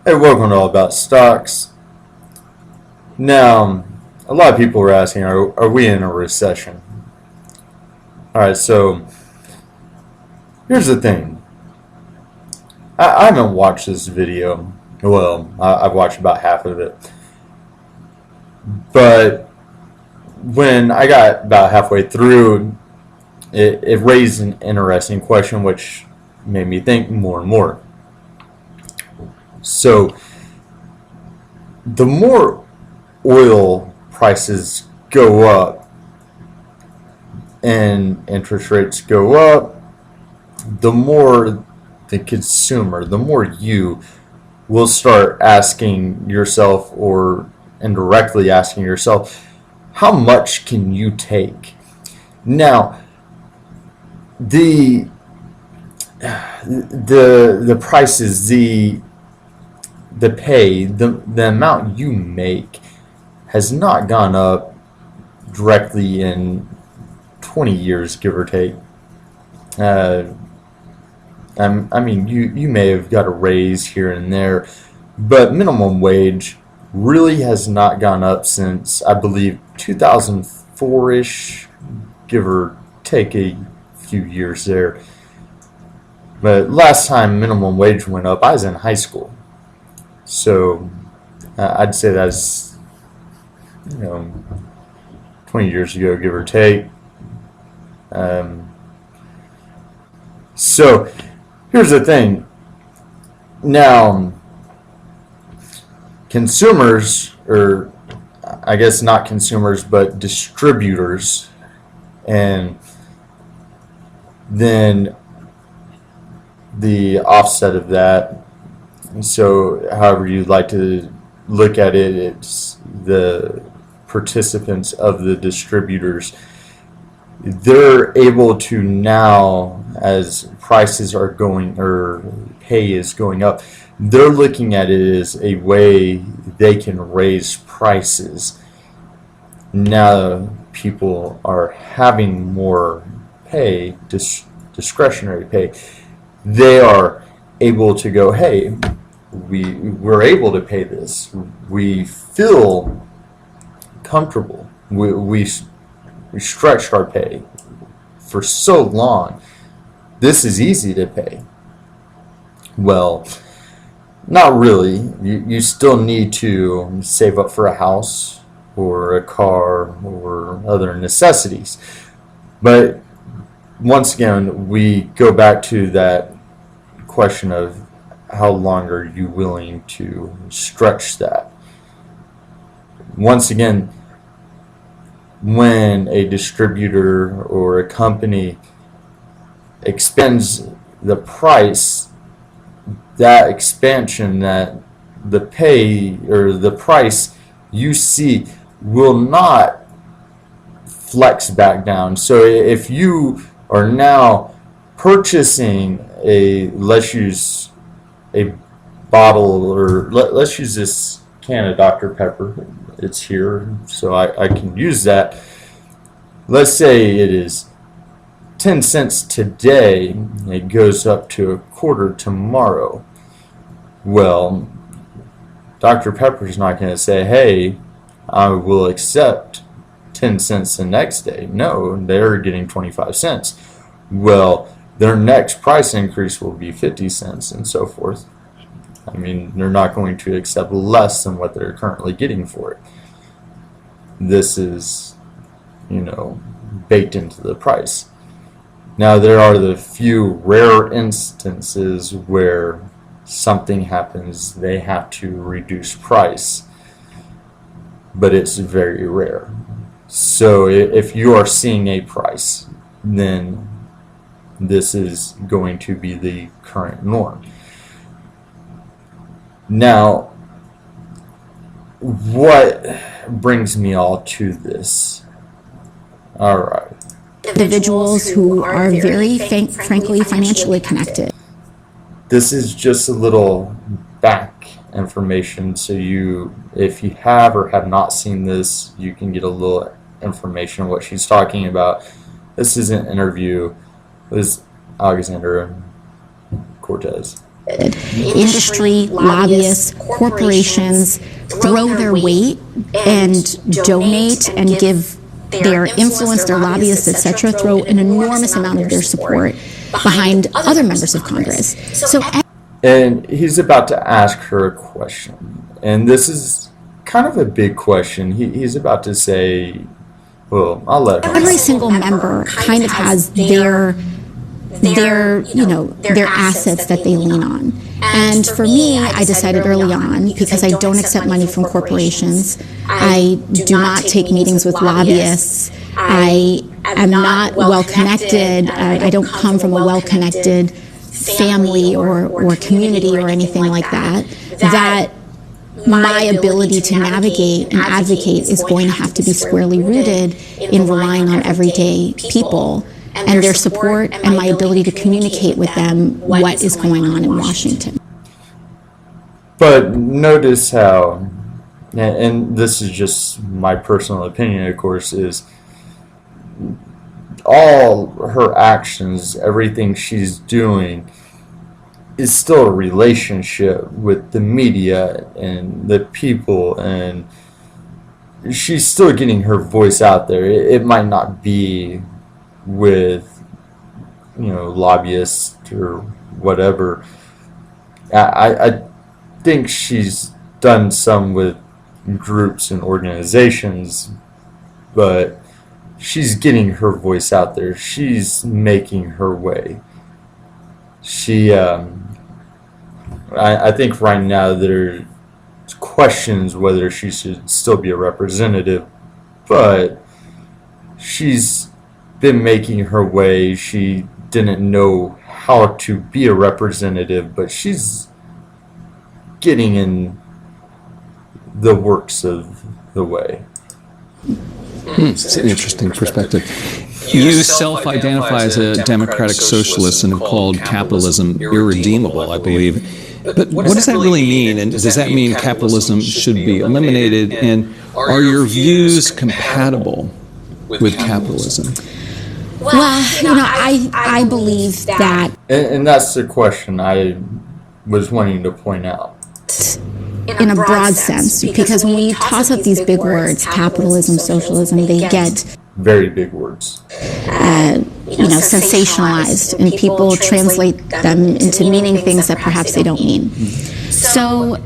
Hey, welcome to All About Stocks. Now, a lot of people are asking, are we in a recession? Alright, so here's the thing. I haven't watched this video. Well, I've watched about half of it. But when I got about halfway through, it raised an interesting question, which made me think more and more. So, the more oil prices go up and interest rates go up, the more the consumer, the more you will start asking yourself, or indirectly asking yourself, how much can you take? Now, the prices, the pay, the amount you make has not gone up directly in 20 years, give or take. I mean, you may have got a raise here and there, but minimum wage really has not gone up since, I believe, 2004-ish, give or take a few years there. But last time minimum wage went up, I was in high school. So I'd say that's 20 years ago, give or take. So here's the thing. Now, consumers, or I guess not consumers, but distributors, and then the offset of that, so however you'd like to look at it, it's the participants of the distributors. They're able to now, as prices are going, or pay is going up, they're looking at it as a way they can raise prices. Now people are having more pay, discretionary pay. They are able to go, hey, we're able to pay this. We feel comfortable. We stretched our pay for so long. This is easy to pay. Well, not really. You still need to save up for a house or a car or other necessities. But once again, we go back to that question of how long are you willing to stretch that? Once again, when a distributor or a company expands the price, that expansion, that the pay or the price you see will not flex back down. So if you are now purchasing let's use a bottle, or let's use this can of Dr. Pepper. It's here, so I can use that. Let's say it is 10 cents today, it goes up to a quarter tomorrow. Well, Dr. Pepper's not going to say, hey, I will accept 10 cents the next day. No, they're getting 25 cents. Well, their next price increase will be 50 cents and so forth. I mean, they're not going to accept less than what they're currently getting for it. This is, baked into the price. Now, there are the few rare instances where something happens, they have to reduce price, but it's very rare. So if you are seeing a price, then this is going to be the current norm. Now, what brings me all to this? All right. Individuals who are very, frankly, financially connected. This is just a little back information, so if you have or have not seen this, you can get a little information on what she's talking about. This is an interview with Aoc Cortez. Industry, lobbyists, corporations throw their weight and donate and give their influence, their lobbyists, etc., throw an enormous amount of their support behind other members of Congress. And he's about to ask her a question. And this is kind of a big question. He's about to say, well, I'll let her. Every single member kind of has their assets that they lean on. And for me, I decided early on, because I don't accept money from corporations, I do not take meetings with lobbyists, I am not well-connected, I don't come from a well-connected family or community or anything like that, that my ability to navigate and advocate is going to have to be squarely rooted in relying on everyday people and their support and my ability to communicate with them what is going on in Washington. But notice how, and this is just my personal opinion, of course, is all her actions, everything she's doing, is still a relationship with the media and the people, and she's still getting her voice out there. It might not be with, lobbyists or whatever. I think she's done some with groups and organizations, but she's getting her voice out there. She's making her way. I think right now there's questions whether she should still be a representative, but she's been making her way. She didn't know how to be a representative, but she's getting in the works of the way. It's an interesting perspective. You self-identify as a democratic socialist and have called capitalism irredeemable, I believe. But what does that really mean? And does that mean capitalism should be eliminated? And are your views compatible with capitalism? Well, I believe that. And that's the question I was wanting to point out. In a broad sense, because when we toss up these big words, capitalism, socialism, they get very big words. Sensationalized, and people translate them into meaning things that perhaps they don't mean. So,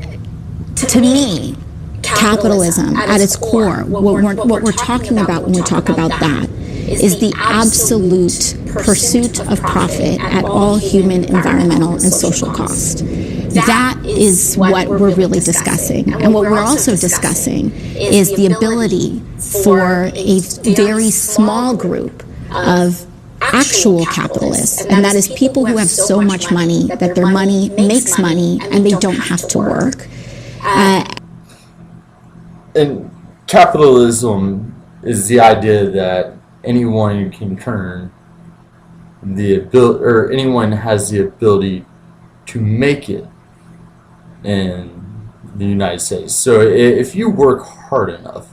to me, capitalism, at its core, what we're talking about when we talk about that, is the absolute pursuit of profit at all human, environmental, and social cost. That is what we're really discussing. And what we're also discussing is the ability for a very small group of actual capitalists, and that is people who have so much money that their money makes money and they don't have to work. And capitalism is the idea that anyone can turn the ability, or anyone has the ability to make it in the United States. So if you work hard enough,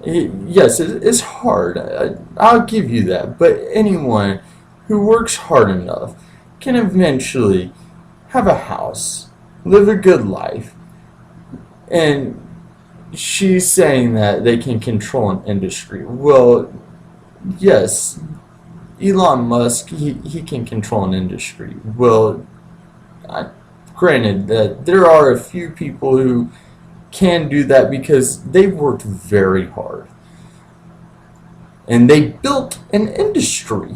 yes, it's hard. I'll give you that. But anyone who works hard enough can eventually have a house, live a good life. And she's saying that they can control an industry. Well, yes, Elon Musk, he can control an industry. Well, granted that there are a few people who can do that because they worked very hard. And they built an industry.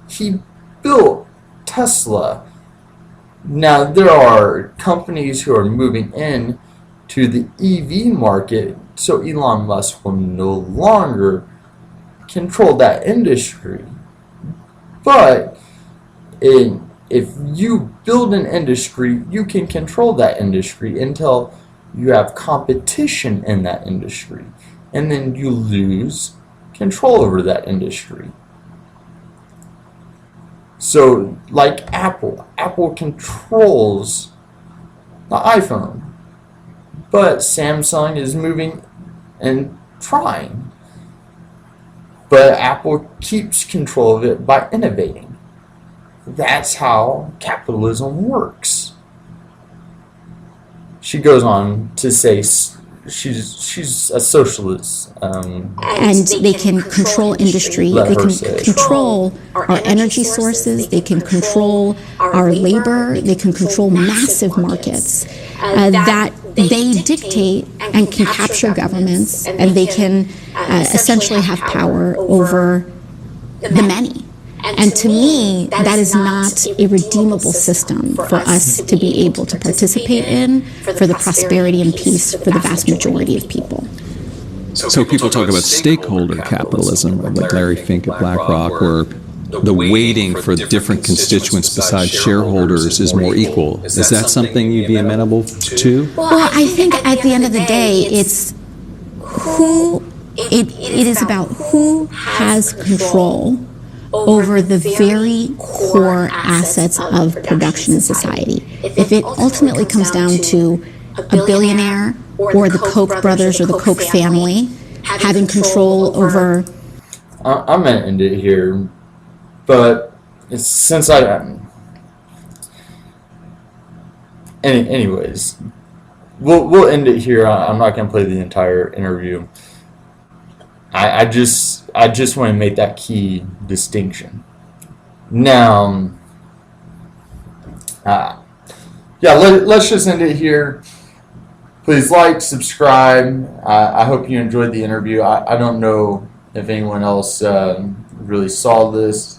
He built Tesla. Now, there are companies who are moving in to the EV market, so Elon Musk will no longer control that industry. But if you build an industry, you can control that industry until you have competition in that industry. And then you lose control over that industry. So, like Apple controls the iPhone. But Samsung is moving and trying. But Apple keeps control of it by innovating. that's how capitalism works. She goes on to say she's a socialist. And they can control industry, they can control our energy sources, they can control our labor, they can control massive markets that they dictate and can capture governments, and they can essentially have power over the many. And to me, that is not a redeemable system for us to be able to participate in for the prosperity and peace for the vast majority of people. So people talk about stakeholder capitalism, like Larry Fink at BlackRock, where the weighting for different constituents besides shareholders is more equal. Is that something you'd be amenable to? Well, I think at the end of the day, it's who, it is about who has control over the very core assets of production in society. If it ultimately comes down to a billionaire or the Koch brothers or the Koch family having control over... I'm going to end it here, but since anyways, we'll end it here. I'm not going to play the entire interview. I just want to make that key distinction. Now, let's just end it here. Please like, subscribe. I hope you enjoyed the interview. I don't know if anyone else really saw this.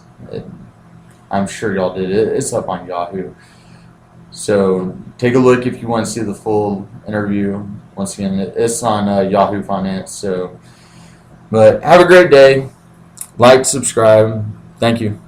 I'm sure y'all did. It's up on Yahoo. So take a look if you want to see the full interview. Once again, it's on Yahoo Finance. So. But have a great day. Like, subscribe. Thank you.